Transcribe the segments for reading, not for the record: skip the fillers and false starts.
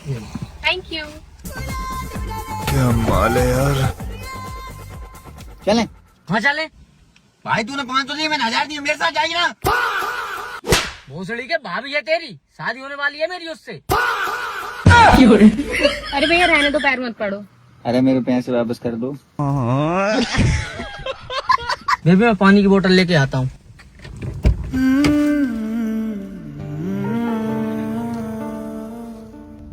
Thank you. क्या माल है यार। चलें? हाँ चले। भाई तूने 500 दिए, मैंने 1000 दिए, मेरे साथ जाएगी ना? भोसड़ी के भाभी है तेरी, शादी होने वाली है मेरी उससे। अरे भैया रहने दो, पैर मत पड़ो। अरे मेरे पैसे वापस कर दो। बेबी मैं पानी की बोतल लेके आता हूँ।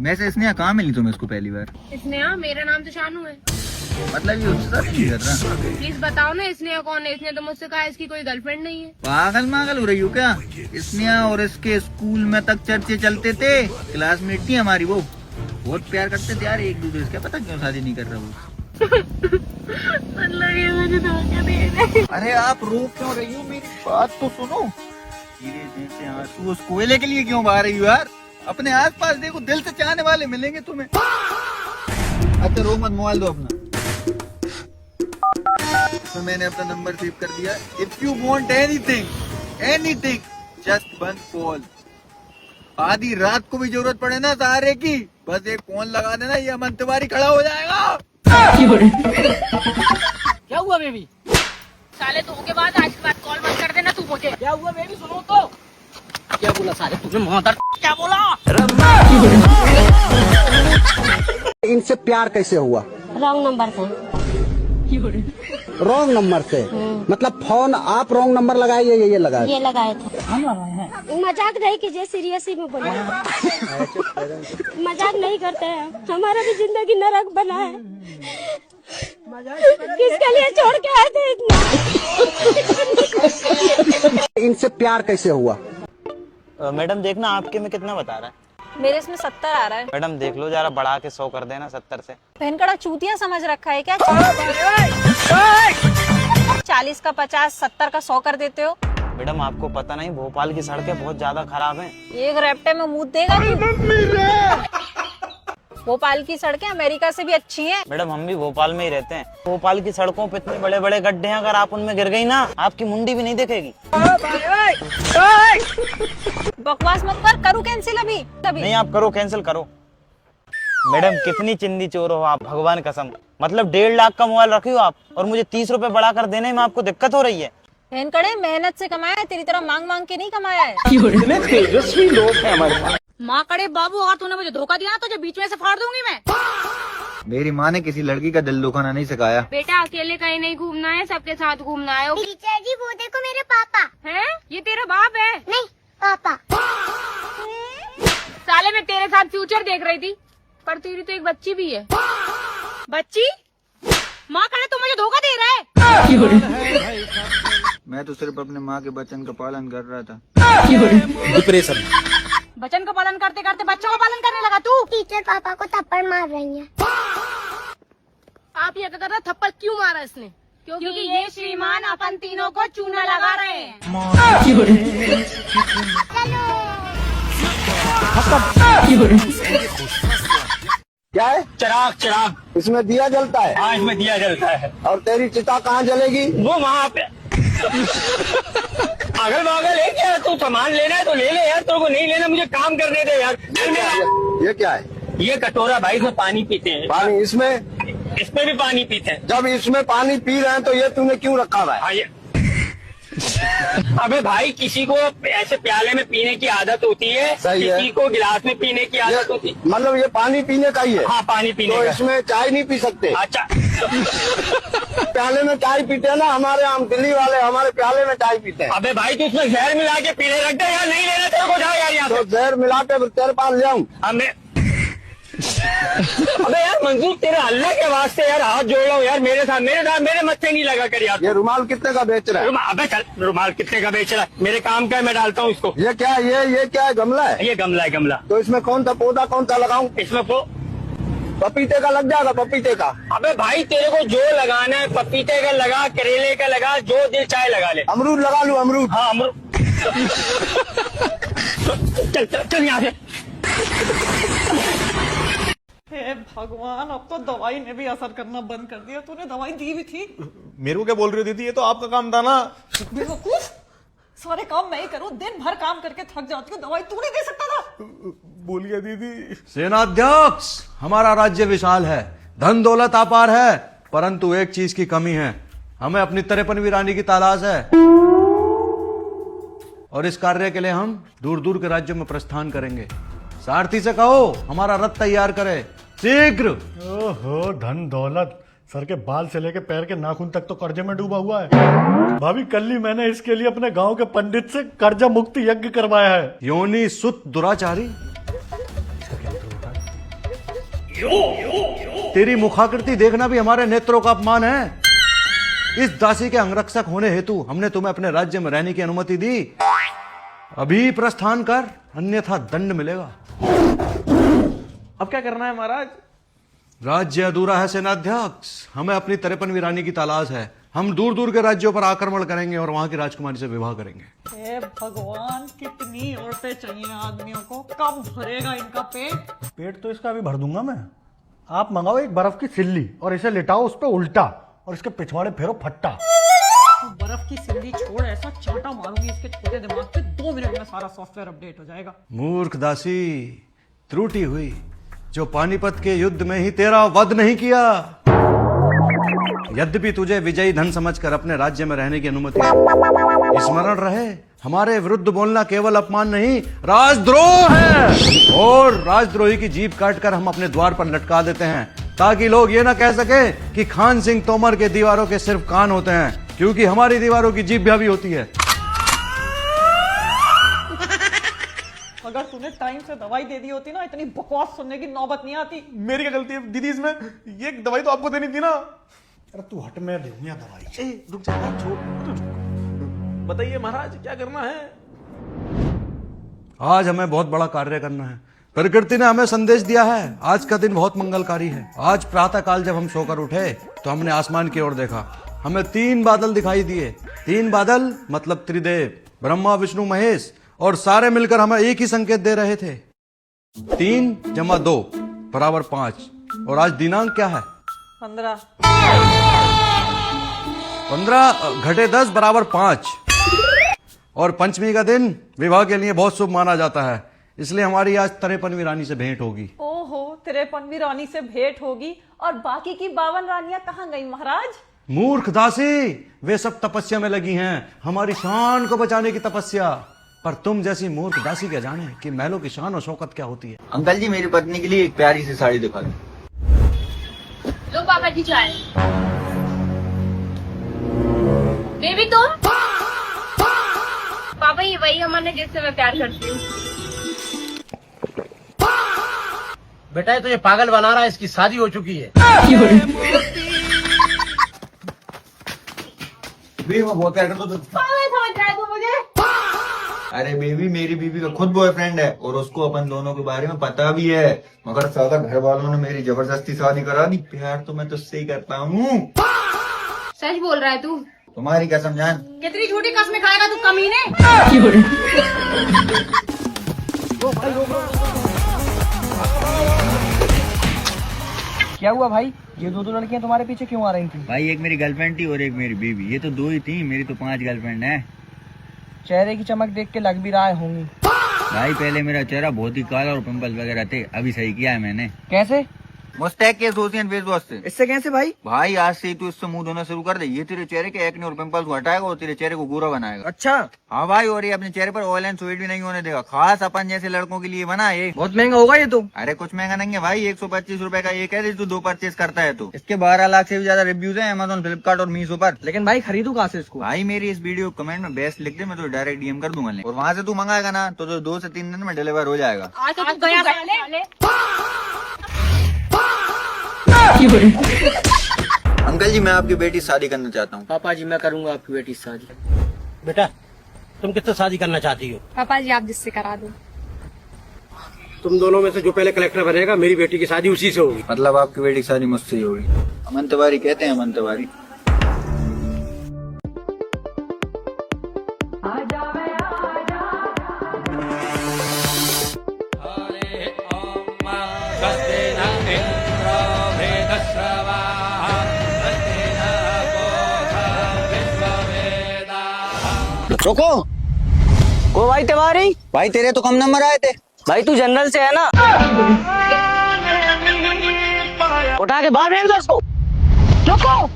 वैसे इसने कहाँ मिली तुम्हें इसको पहली बार? इसने मेरा नाम तो शानू है। मतलब ये उससे शादी नहीं कर रहा? प्लीज बताओ ना इसने कौन है। इसने तो मुझसे कहा इसकी कोई गर्लफ्रेंड नहीं है। पागल मागल हो रही हो क्या? इसने और इसके स्कूल में तक चर्चे चलते थे, क्लासमेट थी हमारी वो, बहुत प्यार करते थे यार एक दूसरे से। क्या पता क्यों शादी नहीं कर रहा वो। मतलब ये मुझे धोखा दे रहा है। अरे आप रो क्यों रही हो, मेरी बात तो सुनो। धीरे जैसे आंसू उस कोयले के लिए क्यों बहा रही हो यार? अपने आसपास देखो, दिल से चाहने वाले मिलेंगे तुम्हें। अच्छा रो मत, मोबाइल दो अपना। तो मैंने अपना नंबर सेव कर दिया। If you want anything just one call. आधी रात को भी जरूरत पड़े ना सहारे की, बस एक फोन लगा देना, ये अमन तिवारी खड़ा हो जाएगा। क्या हुआ बेबी? साले दो के बाद आज के बाद कॉल मत कर देना तू मुझे। क्या हुआ बेबी सुनो तो। क्या बोला साले तुझे मोहतर? क्या बोला? इनसे प्यार कैसे हुआ? रॉन्ग नंबर से। रॉन्ग नंबर से? मतलब फोन आप रॉन्ग नंबर लगाए या ये लगाए? ये लगाए थे। मजाक नहीं कीजिए, सीरियस ही में बोले। मजाक नहीं करते हैं, हमारा भी जिंदगी नरक बना है। किसके लिए छोड़ के आए थे इतना? इनसे प्यार कैसे हुआ? मैडम देखना आपके में कितना बता रहा है। मेरे इसमें 70 आ रहा है। मैडम देख लो जरा, बढ़ा के 100 कर देना 70 से। बहन कड़ा चूतिया समझ रखा है क्या? 40 का 50, 70 का 100 कर देते हो। मैडम आपको पता नहीं भोपाल की सड़कें बहुत ज्यादा खराब हैं। एक रेप्टे में मुंह देगा तू। भोपाल की सड़कें अमेरिका से भी अच्छी हैं। मैडम हम भी भोपाल में ही रहते हैं। भोपाल की सड़कों पे इतने बड़े बड़े गड्ढे हैं, अगर आप उनमें गिर गई ना, आपकी मुंडी भी नहीं दिखेगी। बकवास मत कर, करूँ कैंसिल अभी? नहीं आप करो, कैंसिल करो। मैडम कितनी चिंदी चोर हो आप, भगवान कसम। मतलब 1.5 लाख का मोबाइल रखी हो आप, और मुझे 30 रुपए बढ़ा कर देने में आपको दिक्कत हो रही है। बहन कड़े मेहनत से कमाया है, तेरी तरह मांग मांग के नहीं कमाया है। इतने तेजस्वी लोग हैं हमारे पास। माँ कड़े बाबू, अगर तूने मुझे धोखा दिया ना तुझे बीच में से फाड़ दूंगी मैं। मेरी माँ ने किसी लड़की का दिल दुखाना नहीं सिखाया। बेटा अकेले कहीं नहीं घूमना है, सबके साथ घूमना है। टीचर जी वो देखो मेरे पापा। हैं? ये तेरा बाप है? नहीं पापा। साले मैं तेरे साथ फ्यूचर देख रही थी, पर तेरी तो एक बच्ची भी है। बच्ची? माँ कड़े तू मुझे धोखा दे रहा है। मैं तो सिर्फ अपने माँ के वचन का पालन कर रहा था। डिप्रेशन। वचन का पालन करते करते बच्चों का पालन करने लगा तू। टीचर पापा को थप्पड़ मार रही है। आप ये कर रहा, थप्पड़ क्यों मारा इसने? क्योंकि ये श्रीमान अपन तीनों को चूना लगा रहे हैं। क्या है? चिराग चिराग। इसमें दिया जलता है? हाँ इसमें दिया जलता है। और तेरी चिता कहाँ जलेगी? वो वहाँ पे। अगल बगल है क्या? तू सामान लेना है तो ले ले यार, तेरे को नहीं लेना मुझे काम करने दे यार। ये क्या है? ये कटोरा भाई इसमें पानी पीते हैं। पानी इसमें? इसमें भी पानी पीते हैं। जब इसमें पानी पी रहे हैं तो ये तूने क्यों रखा हुआ है? हाँ, अबे भाई किसी को ऐसे प्याले में पीने की आदत होती है, सही है। किसी को गिलास में पीने की आदत होती है। मतलब ये पानी पीने का ही है? हाँ पानी पीने तो का। इसमें चाय नहीं पी सकते? अच्छा प्याले में चाय पीते हैं ना हमारे, हम दिल्ली वाले हमारे प्याले में चाय पीते हैं। अबे भाई तू इसमें जहर मिला के पीने रख दे यार, नहीं लेना तेरे को, जा यार यहाँ तो से। जहर मिला के तेरे पास ले आऊं? हमें अबे यार मंजूर तेरे अल्लाह के वास्ते यार हाथ जोड़ रहा हूँ यार, मेरे साथ मेरे मत से नहीं लगा कर यार। ये रुमाल कितने का बेच रहा है? अबे चल, रुमाल कितने का बेच रहा है? मेरे काम का है, मैं डालता हूँ इसको। ये क्या है? ये क्या है? गमला है? ये गमला है, गमला। तो इसमें कौन सा पौधा कौन सा लगाऊं? इसमें को पपीते का लग जाएगा? पपीते का? अबे भाई तेरे को जो लगाना है, पपीते का लगा, करेले का लगा, जो दिल चाहे लगा ले। अमरूद लगा लूं? अमरूद? हाँ अमरूद। चल चल चल यहाँ से। हे भगवान, अब तो दवाई ने भी असर करना बंद कर दिया। तूने दवाई दी भी थी? मेरे को क्या बोल रही थी? ये तो आपका काम था ना। बेवकूफ, सारे काम मैं ही करूं, दिन भर काम करके थक जाती हूँ, दवाई तू नहीं दे सकता था? भूल गया दीदी। सेनाध्यक्ष, हमारा राज्य विशाल है, धन दौलत अपार है, परंतु एक चीज की कमी है, हमें अपनी 53वीं रानी की तलाश है। और इस कार्य के लिए हम दूर दूर के राज्यों में प्रस्थान करेंगे। सारथी से कहो हमारा रथ तैयार करे शीघ्र। ओहो, धन दौलत, सर के बाल से लेके पैर के नाखून तक तो कर्जे में डूबा हुआ है। भाभी, कल ही मैंने इसके लिए अपने गांव के पंडित से कर्जा मुक्ति यज्ञ करवाया है। योनि सुत दुराचारी, तेरी मुखाकृति देखना भी हमारे नेत्रों का अपमान है। इस दासी के अंगरक्षक होने हेतु हमने तुम्हें अपने राज्य में रहने की अनुमति दी। अभी प्रस्थान कर, अन्यथा दंड मिलेगा। अब क्या करना है महाराज? राज्य अधूरा है सेनाध्यक्ष, हमें अपनी 53वीं रानी की तलाश है। हम दूर दूर के राज्यों पर आक्रमण करेंगे और वहां की राजकुमारी से विवाह करेंगे। हे भगवान, कितनी औरतें चाहिए आदमियों को, कब भरेगा इनका पेट? पेट तो इसका अभी भर दूंगा मैं। आप मंगाओ एक बर्फ की सिल्ली और इसे लिटाओ उस पर उल्टा, और इसके पिछवाड़े फेरो फट्टा। बर्फ की सिल्ली छोड़, ऐसा चांटा मारूंगी इसके छोटे दिमाग पे, 2 मिनट में सारा सॉफ्टवेयर अपडेट हो जाएगा। मूर्ख दासी, त्रुटि हुई जो पानीपत के युद्ध में ही तेरा वध नहीं किया। यद्यपि तुझे विजयी धन समझकर अपने राज्य में रहने की अनुमति है, स्मरण रहे हमारे विरुद्ध बोलना केवल अपमान नहीं, राजद्रोह है। और राजद्रोही की जीभ काटकर हम अपने द्वार पर लटका देते हैं, ताकि लोग ये ना कह सके कि खान सिंह तोमर के दीवारों के सिर्फ कान होते हैं, क्योंकि हमारी दीवारों की जीभ भी होती है। अगर तूने टाइम से दवाई दे दी होती ना, इतनी बकवास सुनने की नौबत नहीं आती। मेरी क्या गलती है दीदी इसमें? ये दवाई तो आपको देनी थी ना। अरे तू हट, मैं दूंगा दवाई। रुक जा, बताइए महाराज क्या करना है? आज हमें बहुत बड़ा कार्य करना है। प्रकृति ने हमें संदेश दिया है, आज का दिन बहुत मंगलकारी है। आज प्रातः काल जब हम सोकर उठे तो हमने आसमान की ओर देखा, हमें 3 बादल दिखाई दिए। 3 बादल मतलब त्रिदेव, ब्रह्मा विष्णु महेश, और सारे मिलकर हमें एक ही संकेत दे रहे थे, 3 + 2 = 5। और आज दिनांक क्या है? 15। 15 घटे 10 = 5। और पंचमी का दिन विवाह के लिए बहुत शुभ माना जाता है, इसलिए हमारी आज 53वीं रानी से भेंट होगी। ओहो, 53वीं रानी से भेंट होगी, और बाकी की 52 रानियां कहाँ गई महाराज? मूर्ख दासी, वे सब तपस्या में लगी हैं, हमारी शान को बचाने की तपस्या। पर तुम जैसी मूर्ख दासी क्या जाने कि महलों की शान और शौकत क्या होती है। अंकल जी, मेरी पत्नी के लिए एक प्यारी सी साड़ी दिखा दो। लो पापा जी चाय। बेबी तुम? पापा ये वही हमारे जिससे मैं प्यार करती हूँ। बेटा ये तो ये पागल बना रहा है, इसकी शादी हो चुकी है। बहुत प्यार करता हूँ। समझ रहा है तू मुझे? अरे बेबी, मेरी बीवी का खुद बॉयफ्रेंड है और उसको अपन दोनों के बारे में पता भी है, मगर सादा घर वालों ने मेरी जबरदस्ती शादी करा दी। प्यार तो मैं तुझसे ही करता हूँ। सच बोल रहा है तू? तुम्हारी कसम जान। कितनी झूठी कसमें खाएगा तू कमीने? क्या हुआ भाई, ये 2 लड़कियां तुम्हारे पीछे क्यों आ रही थी? भाई, एक मेरी गर्लफ्रेंड थी और एक मेरी बीवी। ये तो 2 ही थी, मेरी तो 5 गर्लफ्रेंड है। चेहरे की चमक देख के लग भी रहा होंगी। भाई, पहले मेरा चेहरा बहुत ही काला और पिंपल वगैरह थे, अभी सही किया है मैंने। कैसे? मुस्तैक के एसोसिएशन फेस वॉश से। इससे कैसे भाई? भाई, आज से ही तू इससे मुंह धोना शुरू कर दे। ये तेरे चेहरे के एक्ने और पिंपल्स को हटाएगा और तेरे चेहरे को गोरा बनाएगा। अच्छा। हाँ भाई, और ये अपने चेहरे पर ऑयल एंड स्वेट भी नहीं होने देगा। खास अपन जैसे लड़कों के लिए बना है। बहुत महंगा होगा ये तो। अरे कुछ महंगा नहीं है भाई, 125 रुपए का एक है, तू 2 परचेज करता है तो। इसके 12 लाख से भी ज्यादा रिव्यूज है अमेजोन, फ्लिपकार्ट और मीशो पर। लेकिन भाई खरीदू कहाँ से इसको? भाई, मेरी इस वीडियो कमेंट में बेस्ट लिख दे, मैं तो डायरेक्ट डीएम कर दूंगा। और वहाँ से तू मंगाएगा ना तो 2 से 3 दिन में डिलीवर हो जाएगा। आज तो तू गया साले। अंकल जी, मैं आपकी बेटी शादी करना चाहता हूँ। पापा जी, मैं करूंगा आपकी बेटी से शादी। बेटा, तुम किससे शादी करना चाहती हो? पापा जी आप जिससे करा दो। तुम दोनों में से जो पहले कलेक्टर बनेगा, मेरी बेटी की शादी उसी से होगी। मतलब आपकी बेटी की शादी मुझसे ही होगी? अमन तिवारी कहते हैं, अमन तिवारी। रोको, को भाई तिवारी, भाई तेरे तो कम नंबर आए थे। भाई तू जनरल से है ना? उठा के बाहर फेंक दो उसको। रुको।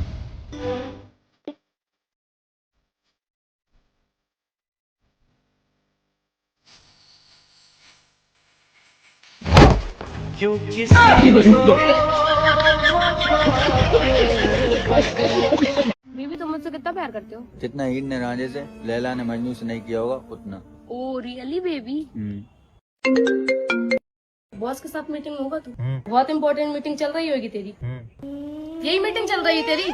बीबी तुम मुझसे कितना प्यार करते हो? जितना हीर ने रांझे से, लैला ने मजनू से नहीं किया होगा उतना। Oh really baby? बॉस के साथ मीटिंग होगा तू? बहुत इंपॉर्टेंट मीटिंग चल रही होगी तेरी। यही मीटिंग चल रही है तेरी?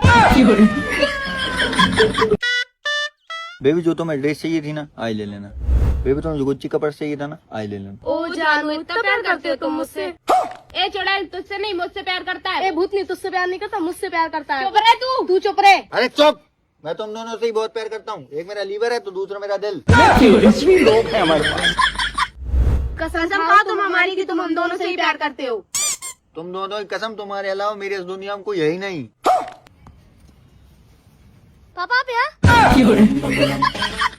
बेबी जो तुम्हें ड्रेस चाहिए थी ना, आई ले लेना। बेबी तुम्हें जो गुच्ची का पर्स चाहिए था ना, आई ले लेना। ओ जानू इतना प्यार करते हो तुम मुझसे? ए चुड़ैल तुझसे नहीं मुझसे प्यार करता है। ए भूतनी तुझसे प्यार नहीं करता, मुझसे प्यार करता है। चुप रहे तू चुप रहे। अरे चुप, मैं तुम दोनों से ही बहुत प्यार करता हूँ। एक मेरा लीवर है तो दूसरा मेरा दिल। कसम खा तुम हमारी कि तुम हम दोनों से ही प्यार करते हो। तुम दोनों की कसम, तुम्हारे अलावा मेरी इस दुनिया में कोई है ही नहीं। पापा प्यार?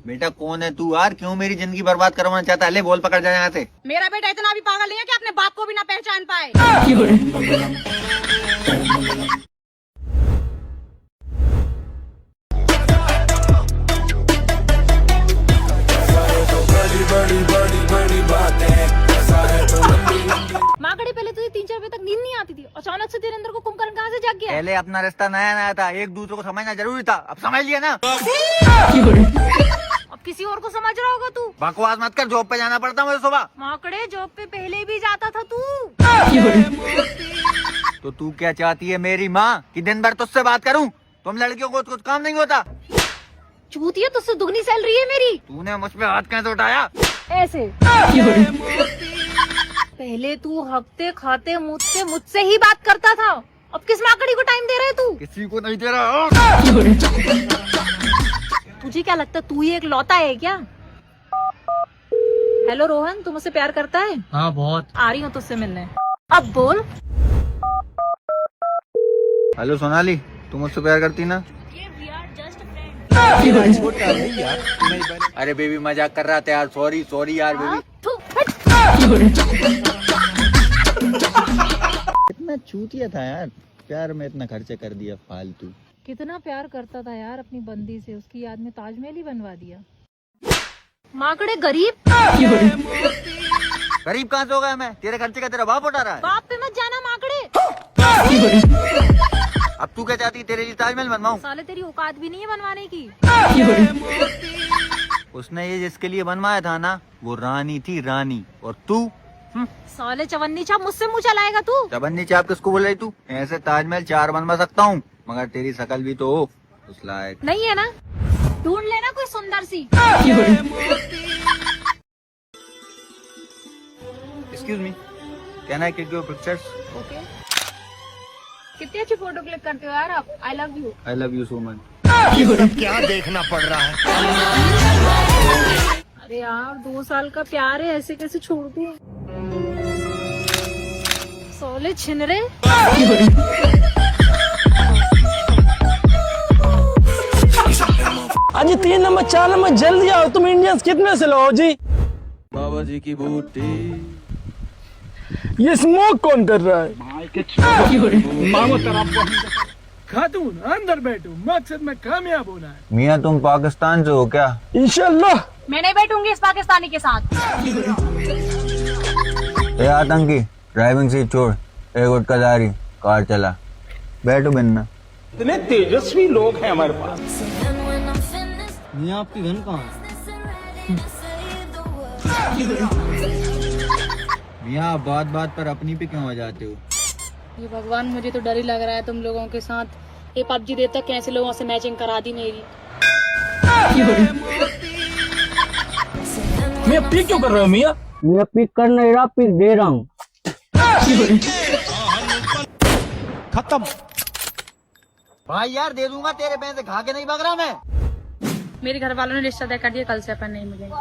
बेटा कौन है तू यार? क्यों मेरी जिंदगी बर्बाद करवाना चाहता है? ले बोल पकड़ जा यहाँ से। मेरा बेटा इतना भी पागल नहीं है कि अपने बाप को भी ना पहचान पाए। माकड़े पहले तुझे 3-4 बजे तक नींद नहीं आती थी, अचानक से तेरे अंदर को कुंभकर्ण कहाँ से जाग गया? पहले अपना रिश्ता नया नया था, एक दूसरे को समझना जरूरी था। अब समझ लिया ना? अब किसी और को समझ रहा होगा तू। बकवास मत कर, जॉब पे जाना पड़ता मुझे सुबह। माकड़े जॉब पे पहले भी जाता था तू। तो तू क्या चाहती है मेरी माँ कि दिन भर तुझसे बात करूं? तुम लड़कियों को कुछ काम नहीं होता? चूतिया तुझसे दुगनी सैलरी है मेरी। तूने मुझ पे हाथ कैसे उठाया? ऐसे पहले तू हफ्ते खाते मुझसे ही बात करता था, अब किस माकड़ी को टाइम दे रहा है तू? किसी को नहीं दे रहा। तुझे क्या लगता है तू ही एक लौता है क्या? हेलो रोहन, तू मुझसे प्यार करता है? हाँ बहुत। आ रही हूँ तुझसे मिलने। अब बोल। हेलो सोनाली, तू मुझसे प्यार करती ना? अरे बेबी मजाक कर रहा था यार, सॉरी सॉरी यार बेबी। कितना चूतिया था यार, प्यार में इतना खर्चा कर दिया फालतू। कितना प्यार करता था यार अपनी बंदी से, उसकी याद में ताजमहल ही बनवा दिया। माकड़े गरीब? गरीब कहाँ से हो गया मैं? तेरे खर्चे का तेरा बाप उठा रहा है। बाप पे मत जाना माकड़े। अब तू क्या चाहती है, तेरे लिए ताजमहल बनवाऊं? साले तेरी औकात भी नहीं है बनवाने की। उसने ये जिसके लिए बनवाया था ना, वो रानी थी रानी, और तू साले चवन्नी छाप मुझसे मुँह चलाएगा तू? चबन्नी चाप किसको बोल रही तू? ऐसे ताजमहल 4 बनवा सकता हूँ, मगर तेरी शकल भी तो हो उस लायक। नहीं है ना? ढूंढ लेना कोई सुंदर सी। Excuse me, can I click your pictures? Okay. कितनी अच्छी फोटो क्लिक करते हो यार आप। I love you. I love you so much. क्या देखना पड़ रहा है? अरे यार 2 साल का प्यार है, ऐसे कैसे छोड़ दूं? सोले छिनरे। अजी 3 नंबर 4 नंबर जल्दी आओ, तुम इंडियंस कितने से लो जी? बाबा जी की बूटी। ये स्मोक कौन कर रहा है? खातून अंदर बैठो, मकसद में कामयाब होना है। मियाँ तुम पाकिस्तान से हो क्या? इंशाल्लाह। मैं नहीं बैठूंगी इस पाकिस्तानी के साथ। आतंकी, ड्राइविंग सीट छोड़, एक गुटका जारी, कार चला, बैठो बिन्ना। इतने तेजस्वी लोग हैं हमारे पास। मियाँ आपकी घर कहाँ है? मियाँ बात बात पर अपनी पे क्यों आ जाते हो? ये भगवान मुझे तो डर ही लग रहा है तुम लोगों के साथ। ये पबजी देता कैसे लोगों से मैचिंग करा दी मेरी। मियाँ पिक क्यों कर रहे हो मियाँ? मैं पिक कर नहीं रहा, पिक दे रहा हूँ। खत्म। भाई यार दे दूंगा, तेरे पैसे खा के नहीं भाग रहा मैं। मेरे घर वालों ने रिश्ता तय कर दिया, कल से अपन नहीं मिलेंगे।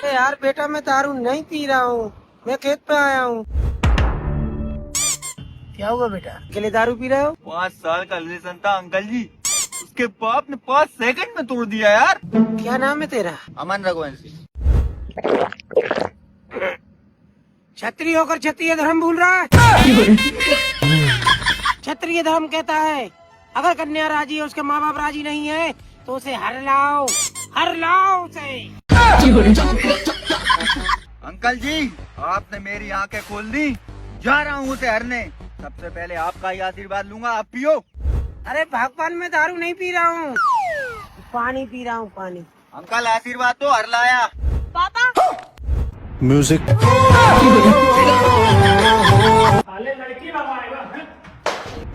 यार बेटा मैं दारू नहीं पी रहा हूँ, मैं खेत पे आया हूँ। क्या हुआ बेटा, अकेले दारू पी रहे हो? 5 साल का रिलेशन था अंकल जी, उसके इसके बाप ने 5 सेकंड में तोड़ दिया यार। क्या नाम है तेरा? अमन रघुवंशी। क्षत्रिय होकर क्षत्रिय धर्म भूल रहा है। क्षत्रिय धर्म कहता है अगर कन्या राजी है, उसके माँ बाप राजी नहीं है तो उसे हर लाओ उसे। अंकल जी, आपने मेरी आंखें खोल दी। जा रहा हूँ उसे हरने। सबसे पहले आपका ही आशीर्वाद लूंगा। आप पियो। अरे भगवान, मैं दारू नहीं पी रहा हूँ, पानी पी रहा हूँ, पानी। अंकल आशीर्वाद तो हर लाया। पापा म्यूजिक।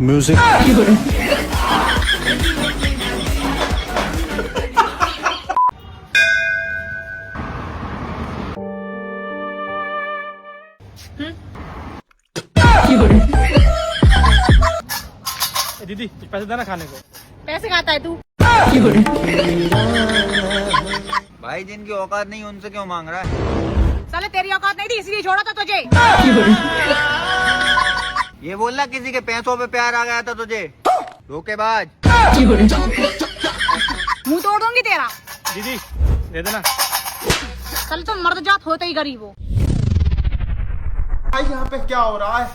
म्यूजिक। दीदी कुछ पैसे देना खाने को। पैसे खाता है तू? भाई जिनकी औकात नहीं उनसे क्यों मांग रहा है? साले तेरी औकात नहीं थी इसलिए छोड़ा था तुझे। ये बोलना किसी के पैसों पे प्यार आ गया था तुझे, धोखेबाज। मुंह तोड़ दूंगी तेरा। दीदी दे देना। साले तुम मर्द जात होते ही गरीब हो। भाई यहाँ पे क्या हो रहा है?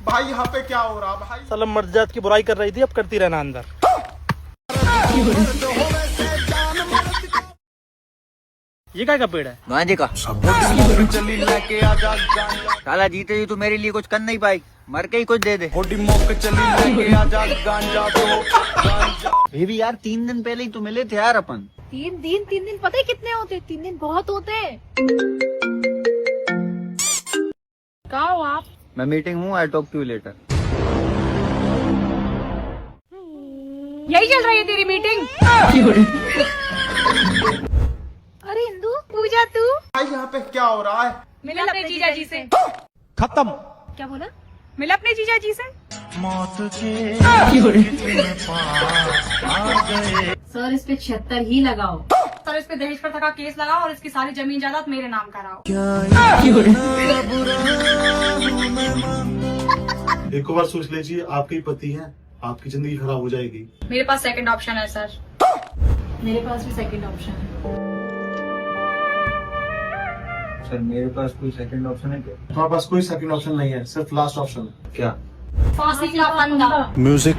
भाई यहाँ पे क्या हो रहा है भाई? साला मर्द जात की बुराई कर रही थी, अब करती रहना अंदर। ये क्या का पेड़ है? गांजे का। साला जीते जी तू मेरे लिए कुछ कर नहीं पाई, मर के ही कुछ दे दे। बेबी यार 3 दिन पहले ही तो मिले थे यार अपन। 3 दिन पता है कितने होते? 3 दिन बहुत होते हैं। कहाँ हो आप? मैं मीटिंग हूँ, I talk to you later. यही चल रही है तेरी मीटिंग? अरे इंदु, पूजा तू भाई यहाँ पे क्या हो रहा है? मिल अपने जीजा जी से। खत्म। क्या बोला? मिल अपने जीजा जी से। सर इस पे 76 ही लगाओ। सर इस पे दहेज प्रथा का केस लगाओ और इसकी सारी जमीन जायदाद मेरे नाम कराओ। एक बार सोच लीजिए, आपके ही पति हैं, आपकी जिंदगी खराब हो जाएगी। मेरे पास सेकंड ऑप्शन है सर। मेरे पास भी सेकंड ऑप्शन है। सर मेरे पास कोई सेकंड ऑप्शन है क्या? तुम्हारे पास कोई सेकंड ऑप्शन नहीं है, सिर्फ लास्ट ऑप्शन है। क्या? फांसी का फंदा। म्यूजिक।